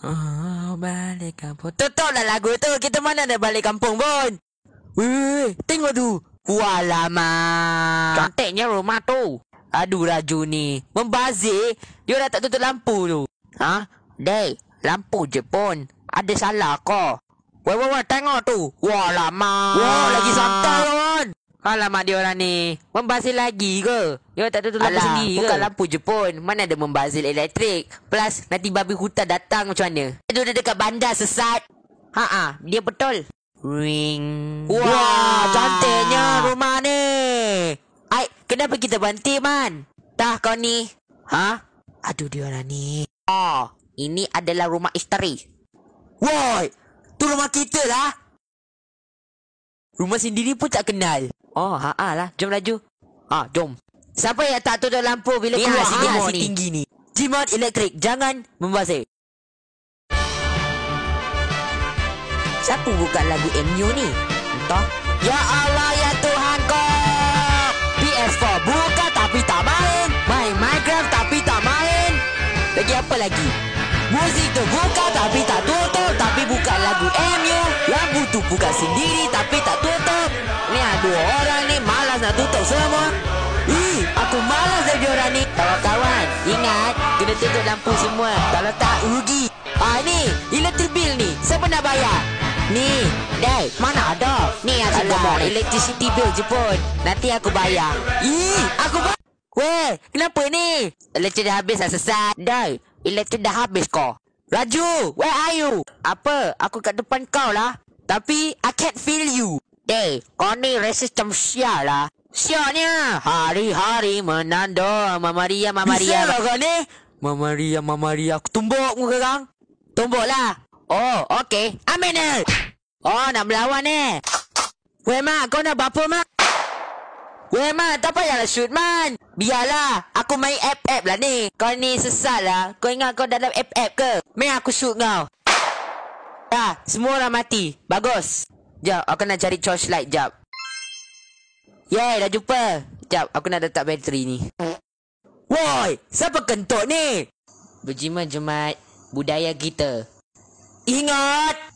Oh, balik kampung. Tutup lah lagu tu. Kita mana ada balik kampung pun. Weh, tengok tu. Walamak. Cantiknya rumah tu. Aduh, Raju ni. Membazir. Dia dah tak tutup lampu tu. Ha? Dek, lampu je pun. Ada salah kau. Weh, tengok tu. Walamak. Wah, lagi santai kawan. Alamak dia orang ni. Membazir lagi ke? Dia tak tutup lampu Alah, sendiri ke? bukan lampu je pun. Mana ada membazir elektrik. Plus, nanti babi hutan datang macam mana? Dia dah dekat bandar sesat. Ha, dia betul. Ring. Wah, cantiknya rumah ni. Ai, kenapa kita berhenti, Man? Dah kau ni. Ha? Aduh, dia orang ni. Oh, ini adalah rumah isteri. Woi, tu rumah kita lah. Rumah sendiri pun tak kenal. Oh, lah. Jom laju. Jom. Siapa yang tak tutup lampu bila Ni keluar si Jimat si ni. tinggi ni? Jimat elektrik, jangan membazir. Siapa buka lagu MU ni? Entah. Ya Allah, ya Tuhanku. PS4 buka tapi tak main. Main Minecraft tapi tak main. Lagi apa lagi? Muzik tu buka tapi tak tutup. Tapi buka lagu MU. Lampu tu buka sendiri tapi tak tutup. Ni dua orang ni malas nak tutup semua. Aku malas dari orang ni. Kawan-kawan, ingat kena tutup lampu semua. Kalau tak, rugi. Ni, electric bill ni. Siapa nak bayar? Ni, Dek, mana ada? Ni aku ngomong electricity bill je pun. Nanti aku bayar. Aku bayar. Weh, kenapa ni? Elektrik dah habis dah sesat. Dai, elektrik dah habis kau. Raju, where are you? Apa? Aku kat depan kau lah. Tapi, I can't feel you. Dek, kau ni racist macam sial lah. Sialnya, hari-hari menanda Mama Ria, Mama Ria. Bisa lah kau ni. Mama Ria. Aku tumbuk muka kang. Tumbuk lah. Oh, okey. Amin ni. Oh, nak melawan ni. Weh, Mak, kau nak apa, Mak? Weh, Mak, tak payahlah shoot, Man. Biarlah, aku main app lah ni. Kau ni sesat lah. Kau ingat kau dalam app ke? Main aku shoot kau. Dah, semua orang mati. Bagus. Jap, aku nak cari torchlight, jap. Yeay, dah jumpa. Jap, aku nak letak bateri ni. Woi, siapa kentut ni? Berjimat-jimat budaya kita. Ingat,